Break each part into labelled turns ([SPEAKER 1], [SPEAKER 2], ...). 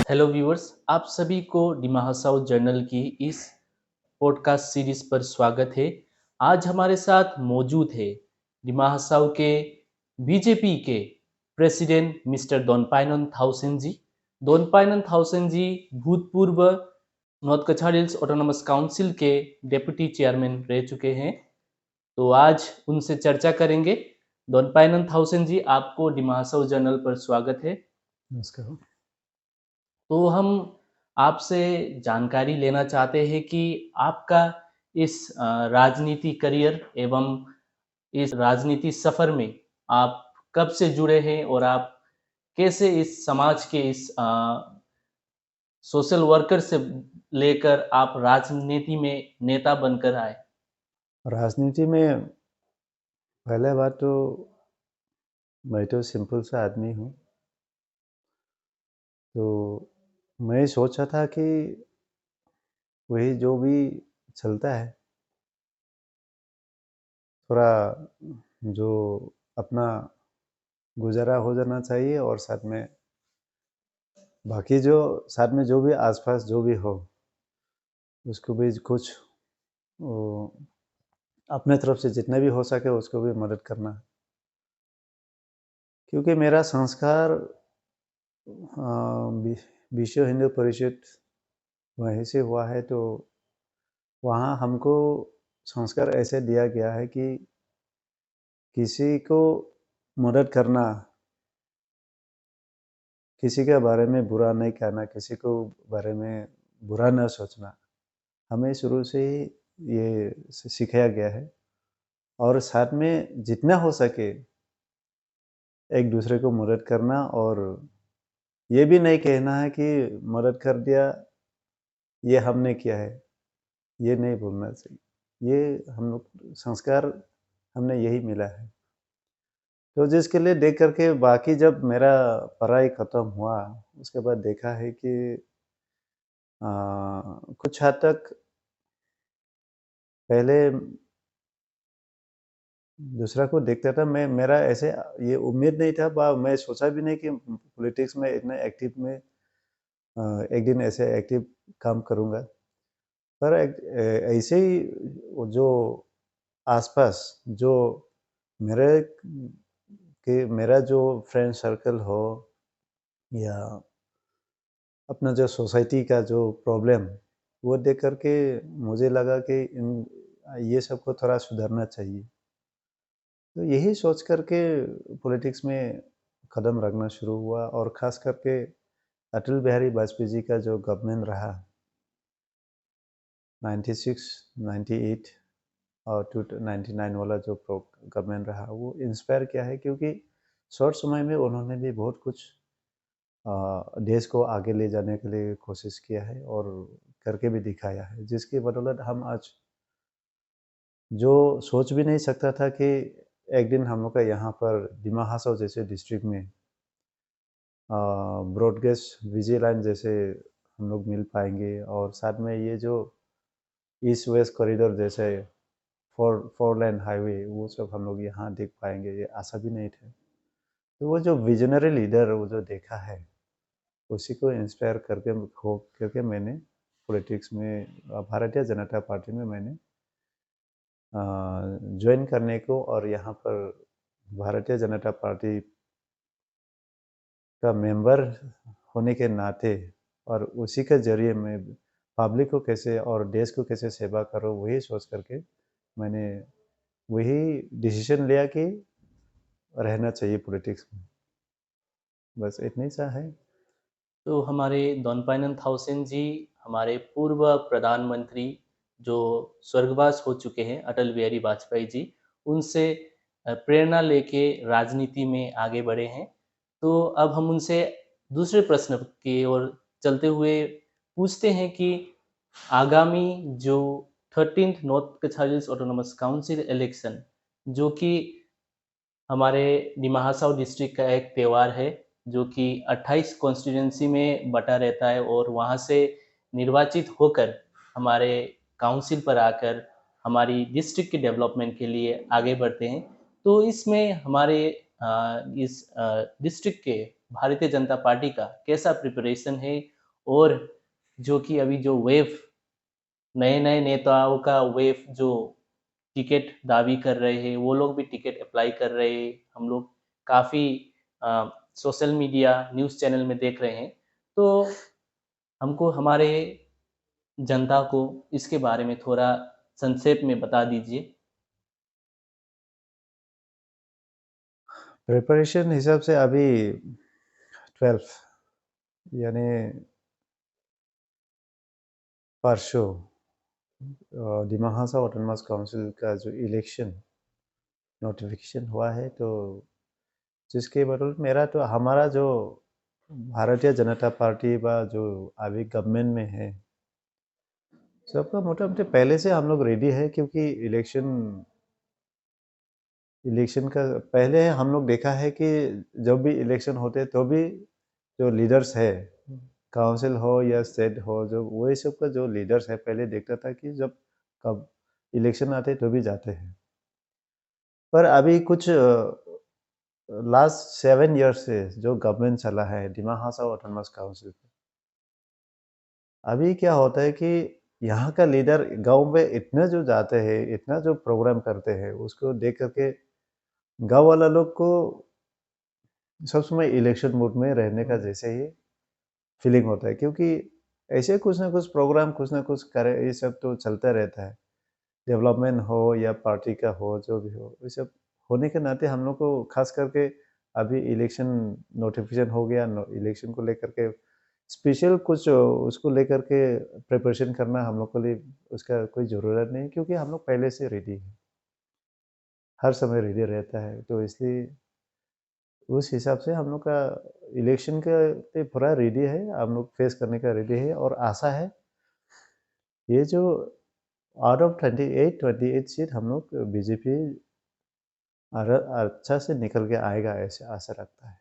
[SPEAKER 1] Hello viewers, आप सभी को डिमा हसाओ जर्नल की इस पॉडकास्ट सीरीज पर स्वागत है। आज हमारे साथ मौजूद है डिमा हसाओ के बीजेपी के प्रेसिडेंट मिस्टर दोनपाइनन थाउसेन जी। दोनपाइनन थाउसेन जी भूतपूर्व नॉर्थ कछाड़ हिल्स ऑटोनमस काउंसिल के डेप्यूटी चेयरमैन रह चुके हैं। तो आज उनसे चर्चा करेंगे। दोनपाइनन थाउसेन जी, आपको डिमा हसाओ जर्नल पर स्वागत है।
[SPEAKER 2] नमस्कार।
[SPEAKER 1] तो हम आपसे जानकारी लेना चाहते हैं कि आपका इस राजनीति करियर एवं इस राजनीति सफर में आप कब से जुड़े हैं और आप कैसे इस समाज के इस सोशल वर्कर से लेकर आप राजनीति में नेता बनकर आए।
[SPEAKER 2] राजनीति में पहले बात तो मैं तो सिंपल सा आदमी हूँ। तो मैं सोचा था कि वही जो भी चलता है, थोड़ा जो अपना गुज़ारा हो जाना चाहिए और साथ में बाकी जो साथ में जो भी आस-पास जो भी हो, उसको भी कुछ वो अपने तरफ से जितना भी हो सके उसको भी मदद करना। क्योंकि मेरा संस्कार विश्व हिंदू परिषद वहीं से हुआ है, तो वहाँ हमको संस्कार ऐसे दिया गया है कि किसी को मदद करना, किसी के बारे में बुरा नहीं कहना, किसी को बारे में बुरा न सोचना, हमें शुरू से ही ये सिखाया गया है। और साथ में जितना हो सके एक दूसरे को मदद करना, और ये भी नहीं कहना है कि मदद कर दिया, ये हमने किया है, ये नहीं बोलना चाहिए। ये हम लोग संस्कार हमने यही मिला है। तो जिसके लिए देख कर के बाकी जब मेरा पढ़ाई ख़त्म हुआ, उसके बाद देखा है कि कुछ हद तक पहले दूसरा को देखता था, मैं मेरा ऐसे ये उम्मीद नहीं था, मैं सोचा भी नहीं कि पॉलिटिक्स में इतना एक्टिव में एक दिन ऐसे एक्टिव काम करूँगा। पर ऐसे ही वो जो आस-पास जो मेरे मेरा जो फ्रेंड सर्कल हो या अपना जो सोसाइटी का जो प्रॉब्लम, वो देख कर के मुझे लगा कि ये सबको थोड़ा सुधारना चाहिए। तो यही सोच कर के पॉलिटिक्स में कदम रखना शुरू हुआ, और ख़ास करके अटल बिहारी वाजपेयी जी का जो गवर्नमेंट रहा 96, 98 और 99 वाला जो गवर्नमेंट रहा, वो इंस्पायर किया है, क्योंकि शॉर्ट समय में उन्होंने भी बहुत कुछ देश को आगे ले जाने के लिए कोशिश किया है और करके भी दिखाया है, जिसकी बदौलत हम आज जो सोच भी नहीं सकता था कि एक दिन हम लोग का यहाँ पर डिमा हासाओ जैसे डिस्ट्रिक्ट में ब्रॉडगेज विजिलाइन जैसे हम लोग मिल पाएंगे, और साथ में ये जो ईस्ट वेस्ट कॉरिडोर जैसे फोर लेन हाईवे, वो सब हम लोग यहाँ देख पाएंगे, ये आशा भी नहीं थे। तो वो जो विजनरी लीडर वो जो देखा है, उसी को इंस्पायर करके मैंने पॉलिटिक्स में भारतीय जनता पार्टी में मैंने ज्वाइन करने को, और यहाँ पर भारतीय जनता पार्टी का मेंबर होने के नाते और उसी के ज़रिए मैं पब्लिक को कैसे और देश को कैसे सेवा करूँ, वही सोच करके मैंने वही डिसीजन लिया कि रहना चाहिए पॉलिटिक्स में। बस इतना ही सा है।
[SPEAKER 1] तो हमारे दोनपाइनन थाउसेन जी हमारे पूर्व प्रधानमंत्री जो स्वर्गवास हो चुके हैं, अटल बिहारी वाजपेयी जी, उनसे प्रेरणा लेके राजनीति में आगे बढ़े हैं। तो अब हम उनसे दूसरे प्रश्न की ओर चलते हुए पूछते हैं कि आगामी जो 13th नॉर्थ कछार हिल्स ऑटोनोमस काउंसिल इलेक्शन, जो कि हमारे डिमा हासाओ डिस्ट्रिक्ट का एक त्यौहार है, जो कि 28 कॉन्स्टिट्यूंसी में बटा रहता है और वहाँ से निर्वाचित होकर हमारे काउंसिल पर आकर हमारी डिस्ट्रिक्ट के डेवलपमेंट के लिए आगे बढ़ते हैं। तो इसमें हमारे इस डिस्ट्रिक्ट के भारतीय जनता पार्टी का कैसा प्रिपरेशन है और जो कि अभी जो वेव नए नए नेताओं का वेव जो टिकट दावी कर रहे हैं, वो लोग भी टिकट अप्लाई कर रहे हैं। हम लोग काफ़ी सोशल मीडिया न्यूज़ चैनल में देख रहे हैं। तो हमको हमारे जनता को इसके बारे में थोड़ा संक्षेप में बता दीजिए।
[SPEAKER 2] प्रिपरेशन हिसाब से अभी 12 यानी परसों डिमा हासाओ ऑटोनॉमस काउंसिल का जो इलेक्शन नोटिफिकेशन हुआ है, तो जिसके बदौलत मेरा तो हमारा जो भारतीय जनता पार्टी व जो अभी गवर्नमेंट में है, सबका मोटा-मोटी पहले से हम लोग रेडी है, क्योंकि इलेक्शन का पहले हम लोग देखा है कि जब भी इलेक्शन होते तो भी जो लीडर्स है, काउंसिल हो या स्टेट हो, जो वही सब का जो लीडर्स है, पहले देखता था कि जब कब इलेक्शन आते तो भी जाते हैं। पर अभी कुछ लास्ट 7 ईयर्स से जो गवर्नमेंट चला है डिमा हासाओ ऑटोनॉमस काउंसिल, अभी क्या होता है कि यहाँ का लीडर गांव में इतना जो जाते हैं, इतना जो प्रोग्राम करते हैं, उसको देख करके गांव वाला लोग को सब समय इलेक्शन मोड में रहने का जैसे ही फीलिंग होता है, क्योंकि ऐसे कुछ ना कुछ प्रोग्राम कुछ ना कुछ करे, ये सब तो चलता रहता है। डेवलपमेंट हो या पार्टी का हो, जो भी हो, ये सब होने के नाते हम लोग को खास करके अभी इलेक्शन नोटिफिकेशन हो गया, इलेक्शन को लेकर के स्पेशल कुछ उसको लेकर के प्रिपरेशन करना हम लोग के लिए उसका कोई ज़रूरत नहीं, क्योंकि हम लोग पहले से रेडी हैं, हर समय रेडी रहता है। तो इसलिए उस हिसाब से हम लोग का इलेक्शन का पे पूरा रेडी है, हम लोग फेस करने का रेडी है, और आशा है ये जो आउट ऑफ 28 सीट हम लोग बीजेपी अच्छा से निकल के आएगा, ऐसे आशा रखता है।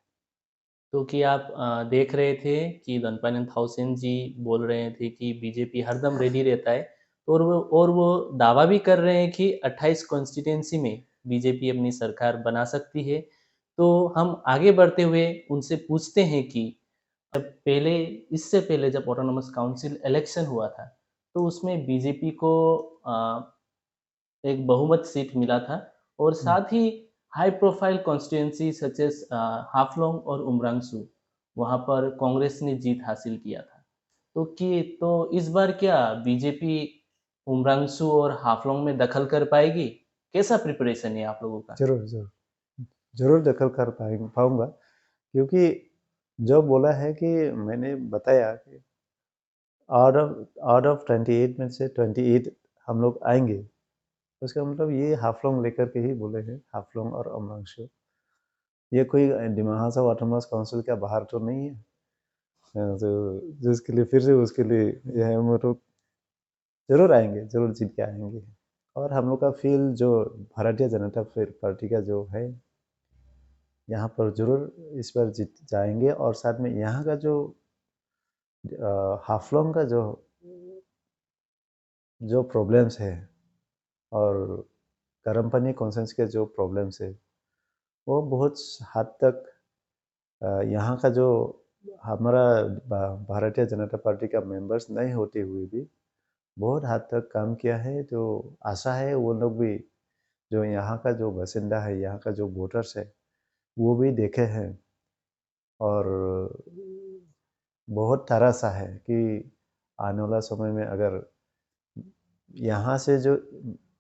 [SPEAKER 1] तो कि आप देख रहे थे कि धनपाल थाउसेन जी बोल रहे थे कि बीजेपी हरदम रेडी रहता है, और वो दावा भी कर रहे हैं कि 28 कॉन्स्टिट्यूंसी में बीजेपी अपनी सरकार बना सकती है। तो हम आगे बढ़ते हुए उनसे पूछते हैं कि जब पहले इससे पहले जब ऑटोनॉमस काउंसिल इलेक्शन हुआ था, तो उसमें बीजेपी को एक बहुमत सीट मिला था, और साथ ही high profile constituency such as Haflong और उमरांगसू, वहाँ पर कांग्रेस ने जीत हासिल किया था। तो इस बार क्या बीजेपी उमरांगसू और हाफलोंग में दखल कर पाएगी? कैसा प्रिपरेशन है आप लोगों का?
[SPEAKER 2] ज़रूर, ज़रूर। ज़रूर दखल कर पाऊँगा, क्योंकि जो बोला है कि मैंने बताया कि आउट ऑफ 28 में से 28 हम लोग आएँगे, उसका मतलब ये हाफलोंग लेकर के ही बोले हैं, हाफलोंग और उमरांगसू। ये कोई डिमा हासाओ ऑटोनॉमस काउंसिल का बाहर तो नहीं है। तो जिसके लिए फिर से उसके लिए ये है, हम लोग ज़रूर आएँगे, ज़रूर जीत के आएँगे। और हम लोग का फ़ील जो भारतीय जनता फिर पार्टी का जो है, यहाँ पर ज़रूर इस बार जीत जाएँगे, और साथ में यहाँ का जो हाफलोंग का जो जो प्रॉब्लम्स है, और करमपनी कॉन्सेंस के जो प्रॉब्लम्स है, वो बहुत हद तक यहाँ का जो हमारा भारतीय जनता पार्टी का मेंबर्स नहीं होते हुए भी बहुत हद तक काम किया है। तो आशा है वो लोग भी, जो यहाँ का जो बासिंदा है, यहाँ का जो वोटर्स है, वो भी देखे हैं, और बहुत तरह सा है कि आने वाला समय में अगर यहाँ से जो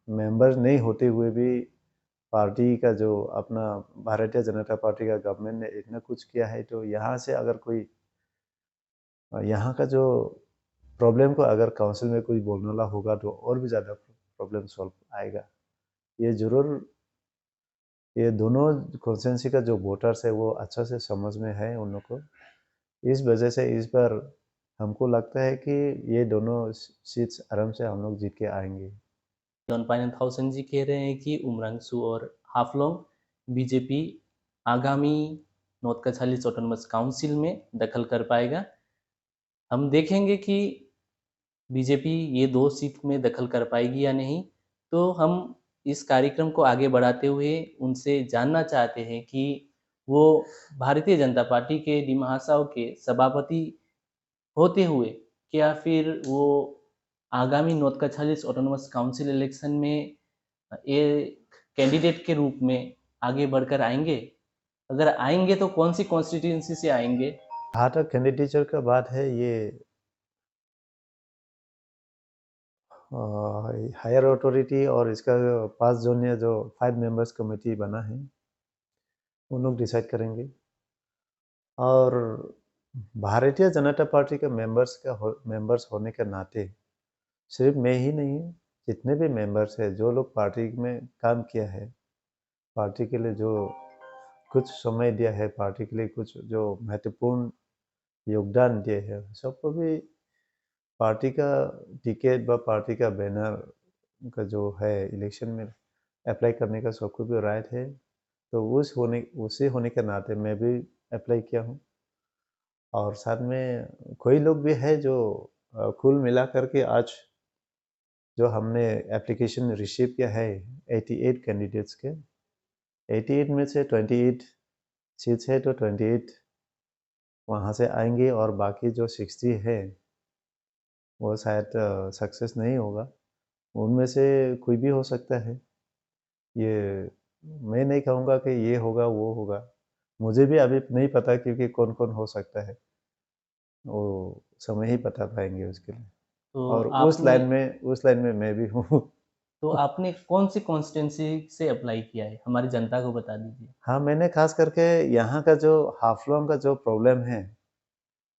[SPEAKER 2] मेंबर नहीं होते हुए भी पार्टी का जो अपना भारतीय जनता पार्टी का गवर्नमेंट ने इतना कुछ किया है, तो यहाँ से अगर कोई यहाँ का जो प्रॉब्लम को अगर काउंसिल में कोई बोलने वाला होगा, तो और भी ज़्यादा प्रॉब्लम सॉल्व आएगा। ये ज़रूर, ये दोनों कॉन्स्टिट्यूंसी का जो वोटर्स है वो अच्छा से समझ में है उन लोग को। इस वजह से इस बार हमको लगता है कि ये दोनों सीट्स आराम से हम लोग जीत के आएंगे।
[SPEAKER 1] धनपाल थाउसेन जी कह रहे हैं कि उमरांगसू और हाफलोंग बीजेपी आगामी नॉर्थ कछाली ऑटोनॉमस काउंसिल में दखल कर पाएगा। हम देखेंगे कि बीजेपी ये 2 सीट में दखल कर पाएगी या नहीं। तो हम इस कार्यक्रम को आगे बढ़ाते हुए उनसे जानना चाहते हैं कि वो भारतीय जनता पार्टी के डिमा हासाओ के सभापति होते हुए क्या फिर वो आगामी नॉर्थ कछालिस ऑटोनोमस काउंसिल इलेक्शन में एक कैंडिडेट के रूप में आगे बढ़कर आएंगे? अगर आएंगे तो कौन सी कॉन्स्टिट्यूंसी से आएंगे?
[SPEAKER 2] जहाँ तक कैंडिडेचर का बात है, ये हायर अथॉरिटी और इसका 5 जोन या जो 5 मेंबर्स कमेटी बना है, वो लोग डिसाइड करेंगे। और भारतीय जनता पार्टी के मेंबर्स होने के नाते सिर्फ मैं ही नहीं, जितने भी मेंबर्स हैं, जो लोग पार्टी में काम किया है, पार्टी के लिए जो कुछ समय दिया है, पार्टी के लिए कुछ जो महत्वपूर्ण योगदान दिए है, सबको भी पार्टी का टिकट व पार्टी का बैनर का जो है इलेक्शन में अप्लाई करने का सबको भी राइट है। तो उसी होने के नाते मैं भी अप्लाई किया हूँ। और साथ में कोई लोग भी है जो कुल मिला करके आज जो हमने एप्लीकेशन रिसीव किया है 88 कैंडिडेट्स के, 88 में से 28 सीट्स है, तो 28 वहाँ से आएंगे और बाकी जो 60 है वो शायद सक्सेस नहीं होगा। उनमें से कोई भी हो सकता है। ये मैं नहीं कहूँगा कि ये होगा वो होगा, मुझे भी अभी नहीं पता, क्योंकि कौन कौन हो सकता है वो समय ही बता पाएंगे उसके लिए।
[SPEAKER 1] तो
[SPEAKER 2] और
[SPEAKER 1] आपने
[SPEAKER 2] उस लाइन में मैं भी हूँ।
[SPEAKER 1] तो आपने कौन सी कॉन्स्टिट्यूंसी से अप्लाई किया है? हमारी जनता को बता दीजिए।
[SPEAKER 2] हाँ, मैंने खास करके यहाँ का जो हाफलॉन्ग का जो प्रॉब्लम है,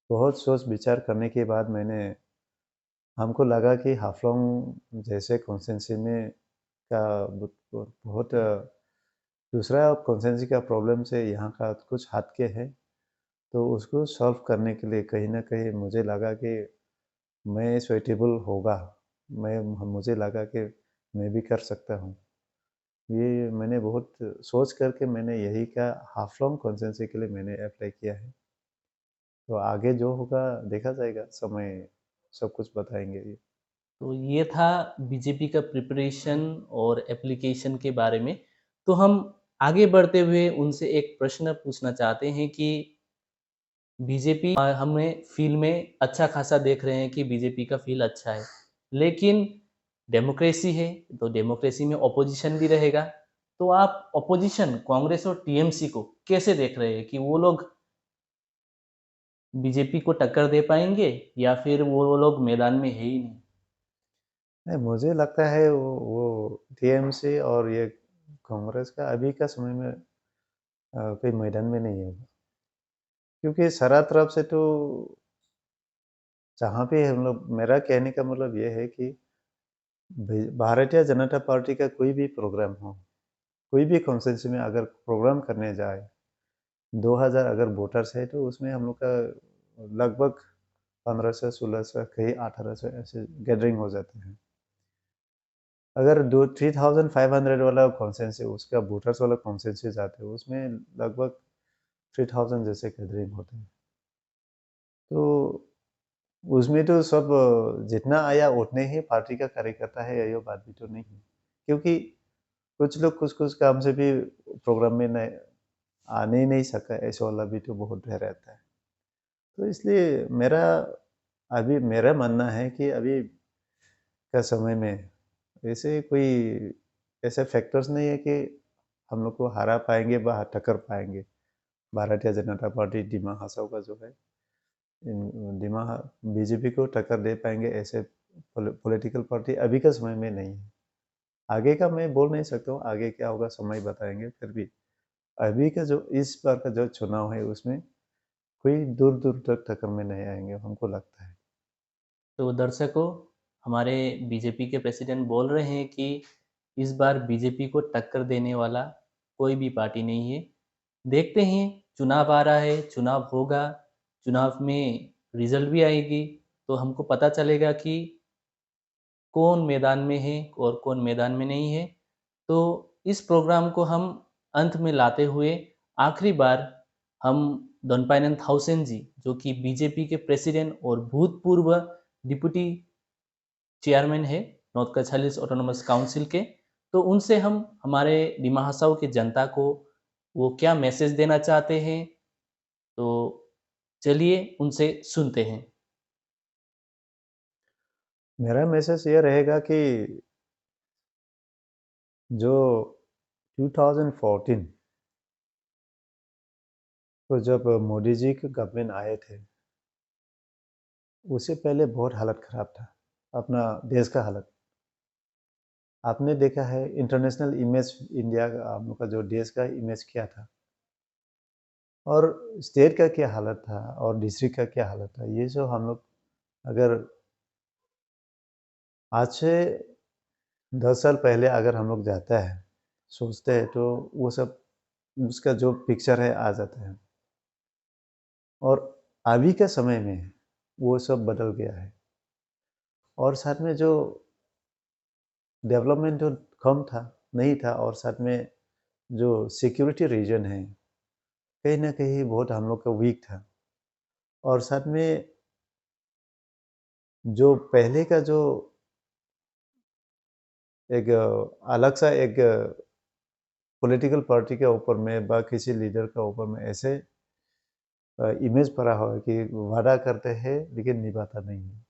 [SPEAKER 2] बहुत सोच विचार करने के बाद हमको लगा कि हाफलॉन्ग जैसे कॉन्स्टिट्यूंसी में का बहुत दूसरा कॉन्स्टिट्यूंसी का प्रॉब्लम से यहाँ का कुछ हट के है। तो उसको सॉल्व करने के लिए कहीं न कहीं मुझे लगा कि मैं सूटेबल होगा। मैं मुझे लगा कि मैं भी कर सकता हूँ। ये मैंने बहुत सोच करके मैंने यही का हाफलॉन्ग कॉन्स्टिट्यूंसी के लिए मैंने अप्लाई किया है। तो आगे जो होगा देखा जाएगा, समय सब कुछ बताएँगे ये।
[SPEAKER 1] तो ये था बीजेपी का प्रिपरेशन और एप्लीकेशन के बारे में। तो हम आगे बढ़ते हुए उनसे एक प्रश्न पूछना चाहते हैं कि बीजेपी हमें फ़ील में अच्छा खासा देख रहे हैं कि बीजेपी का फ़ील अच्छा है। लेकिन डेमोक्रेसी है, तो डेमोक्रेसी में ऑपोज़िशन भी रहेगा। तो आप ऑपोज़िशन कांग्रेस और टीएमसी को कैसे देख रहे हैं कि वो लोग बीजेपी को टक्कर दे पाएँगे या फिर वो लोग मैदान में है ही नहीं?
[SPEAKER 2] नहीं, मुझे लगता है वो टीएमसी और ये कांग्रेस का अभी का समय में कोई मैदान में नहीं होगा। क्योंकि सारा तरफ से तो जहाँ पे हम लोग, मेरा कहने का मतलब ये है कि भारतीय जनता पार्टी का कोई भी प्रोग्राम हो, कोई भी कॉन्स्टिट्यूंसी में अगर प्रोग्राम करने जाए, 2000 अगर वोटर्स है तो उसमें हम लोग का लगभग 1500 1600 कहीं 1800 ऐसे गैदरिंग हो जाते हैं। अगर 3500 वाला कॉन्स्टिट्यूंसी, उसका वोटर्स वाला कॉन्स्टिट्यूंसी जाते हैं, उसमें लगभग 3000 जैसे गैदरिंग होते हैं। तो उसमें तो सब जितना आया उतने ही पार्टी का कार्यकर्ता है, ये बात भी तो नहीं है। क्योंकि कुछ लोग कुछ-कुछ काम से भी प्रोग्राम में नहीं आने ही नहीं सका, ऐसा वाला भी तो बहुत रहता है। तो इसलिए मेरा मानना है कि अभी का समय में ऐसे कोई ऐसे फैक्टर्स नहीं है कि हम लोग को हरा पाएँगे व टक्कर पाएँगे। भारतीय जनता पार्टी दिमा हसाओ का जो है, दिमा बीजेपी को टक्कर दे पाएँगे, ऐसे पॉलिटिकल पार्टी अभी के समय में नहीं है। आगे का मैं बोल नहीं सकता हूँ, आगे क्या होगा समय बताएँगे, फिर भी अभी का जो इस बार का जो चुनाव है उसमें कोई दूर-दूर तक टक्कर में नहीं आएँगे, हमको लगता है।
[SPEAKER 1] तो दर्शकों, हमारे बीजेपी के प्रेसिडेंट बोल रहे हैं कि इस बार बीजेपी को टक्कर देने वाला कोई भी पार्टी नहीं है। देखते हैं, चुनाव आ रहा है, चुनाव होगा, चुनाव में रिजल्ट भी आएगी, तो हमको पता चलेगा कि कौन मैदान में है और कौन मैदान में नहीं है। तो इस प्रोग्राम को हम अंत में लाते हुए आखिरी बार हम दोनपाइनन थाउसेन जी, जो कि बीजेपी के प्रेसिडेंट और भूतपूर्व डिप्टी चेयरमैन है नॉर्थ कछालिस ऑटोनोमस काउंसिल के, तो उनसे हम हमारे डिमा हसाओ की जनता को वो क्या मैसेज देना चाहते हैं, तो चलिए उनसे सुनते हैं।
[SPEAKER 2] मेरा मैसेज ये रहेगा कि जो 2014 को जब मोदी जी के गवर्नमेंट आए थे, उससे पहले बहुत हालत ख़राब था, अपना देश का हालत। आपने देखा है इंटरनेशनल इमेज इंडिया का, हम लोग का जो देश का इमेज क्या था और स्टेट का क्या हालत था और डिस्ट्रिक्ट का क्या हालत था, ये जो हम लोग अगर आज से 10 साल पहले अगर हम लोग जाता है, सोचते हैं तो वो सब उसका जो पिक्चर है आ जाता है और अभी के समय में वो सब बदल गया है और साथ में जो डेवलपमेंट जो कम था, नहीं था और साथ में जो सिक्योरिटी रीजन है, कहीं न कहीं बहुत हम लोग का वीक था और साथ में जो पहले का जो एक अलग सा एक पॉलिटिकल पार्टी के ऊपर में बा किसी लीडर के ऊपर में ऐसे इमेज पड़ा हुआ है कि वादा करते हैं लेकिन निभाता नहीं है।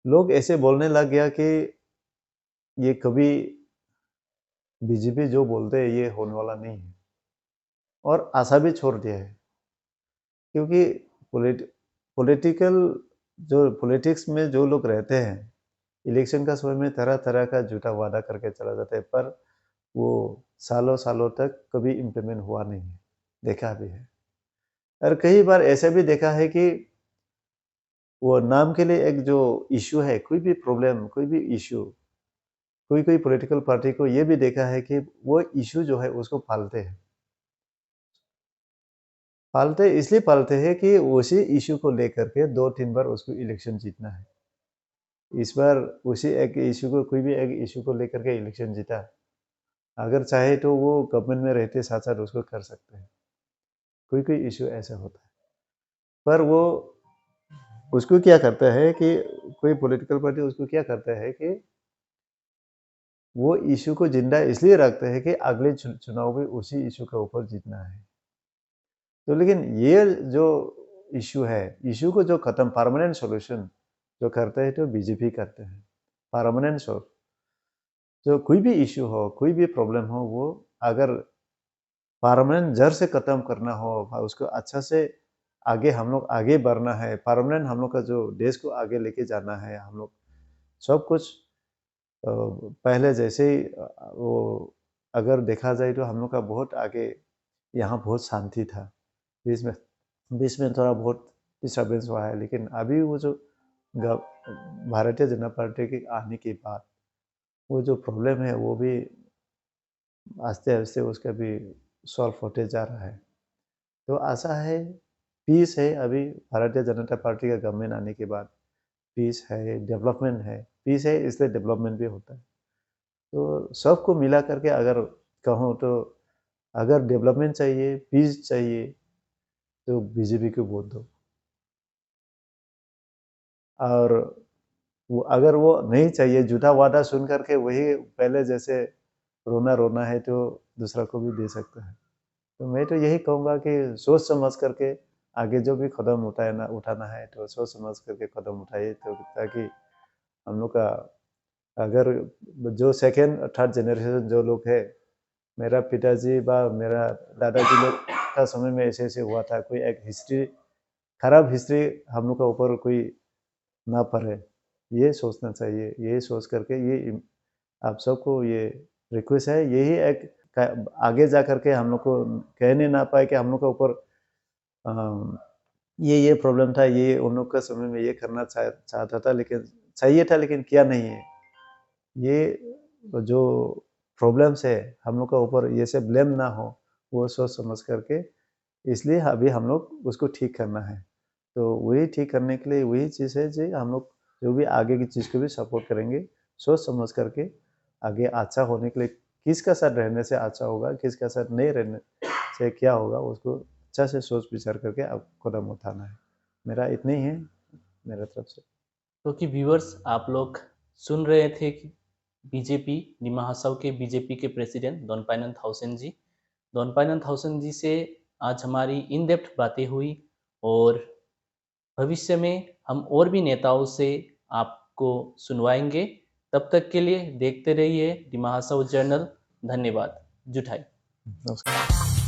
[SPEAKER 2] लोग ऐसे बोलने लग गया कि ये कभी बीजेपी जो बोलते हैं ये होने वाला नहीं है और आशा भी छोड़ दिया है क्योंकि पॉलिटिकल जो पॉलिटिक्स में जो लोग रहते हैं, इलेक्शन का समय में तरह-तरह का झूठा वादा करके चला जाता है, पर वो सालों-सालों तक कभी इम्प्लीमेंट हुआ नहीं है, देखा भी है। और कई बार ऐसा भी देखा है कि वो नाम के लिए एक जो इश्यू है, कोई भी प्रॉब्लम, कोई भी इश्यू, कोई-कोई पॉलिटिकल पार्टी को ये भी देखा है कि वो इश्यू जो है उसको पालते हैं। पालते इसलिए पालते हैं कि उसी इश्यू को लेकर के 2-3 बार उसको इलेक्शन जीतना है। इस बार उसी एक इश्यू को कोई भी एक इश्यू को लेकर के इलेक्शन जीता, अगर चाहे तो वो गवर्नमेंट में रहते साथ-साथ उसको कर सकते हैं। कोई-कोई इश्यू ऐसा होता है। पर वो उसको क्या करता है कि कोई पॉलिटिकल पार्टी उसको क्या करता है कि वो इश्यू को ज़िंदा इसलिए रखते हैं कि अगले चुनाव में उसी इश्यू के ऊपर जीतना है। तो लेकिन ये जो इश्यू है, इश्यू को जो खत्म परमानेंट सॉल्यूशन जो करते हैं तो बीजेपी करते हैं। परमानेंट जो कोई भी इश्यू हो, कोई भी प्रॉब्लम हो, वो अगर परमानेंट जड़ से खत्म करना हो, उसको अच्छा से आगे हम लोग आगे बढ़ना है, परमानेंट हम लोग का जो देश को आगे लेके जाना है, हम लोग सब कुछ पहले जैसे ही वो अगर देखा जाए तो हम लोग का बहुत आगे यहाँ बहुत शांति था। बीच में बीच में थोड़ा बहुत डिस्टर्बेंस हुआ है, लेकिन अभी वो जो ग भारतीय जनता पार्टी के आने के बाद वो जो प्रॉब्लम है वो भी आस्ते-आस्ते उसका भी सॉल्व होते जा रहा है। तो आशा है, पीस है अभी भारतीय जनता पार्टी का गवर्नमेंट आने के बाद, पीस है, डेवलपमेंट है। पीस है इसलिए डेवलपमेंट भी होता है। तो सबको मिला करके अगर कहूँ तो अगर डेवलपमेंट चाहिए, पीस चाहिए, तो बीजेपी को वोट दो। और वो अगर वो नहीं चाहिए, झूठा वादा सुन कर के वही पहले जैसे रोना-रोना है तो दूसरा को भी दे सकता है। तो मैं तो यही कहूँगा कि सोच समझ करके आगे जो भी कदम उठाना है तो सोच समझ करके कदम उठाइए तो ताकि हम लोग का अगर जो सेकंड थर्ड जनरेशन जो लोग है, मेरा पिताजी व मेरा दादाजी लोग का समय में ऐसे-ऐसे हुआ था, कोई एक हिस्ट्री खराब हिस्ट्री हम लोग का ऊपर कोई ना पड़े, ये सोचना चाहिए। ये सोच करके ये आप सबको ये रिक्वेस्ट है, यही एक आगे जा करके हम लोग को कहने ना पाए कि हम लोग के ऊपर ये प्रॉब्लम था, ये उन लोग के समय में ये करना चाहता था लेकिन चाहिए था लेकिन किया नहीं है। ये जो प्रॉब्लम्स है, हम लोग के ऊपर ये सब ब्लेम ना हो, वो सोच समझ करके इसलिए अभी हम लोग उसको ठीक करना है। तो वही ठीक करने के लिए वही चीज़ है जी हम लोग जो भी आगे की चीज़ को भी सपोर्ट करेंगे, सोच समझ करके आगे अच्छा होने के लिए किसका साथ रहने से अच्छा होगा, किसका साथ नहीं रहने से क्या होगा, उसको अच्छा से सोच विचार करके अब कदम उठाना है। मेरा इतना ही है, मेरे तरफ से।
[SPEAKER 1] तो कि व्यूअर्स आप लोग सुन रहे थे कि बीजेपी दिमा हसाओ के बीजेपी के प्रेसिडेंट दोनपाइनन थाउसेन जी। दोनपाइनन थाउसेन जी से आज हमारी इन डेप्थ बातें हुई और भविष्य में हम और भी नेताओं से आप आपको सुनवाएंगे। तब तक के लिए देखते रहिए डिमा हासाओ जर्नल। धन्यवाद। जुटाई।
[SPEAKER 2] नमस्कार।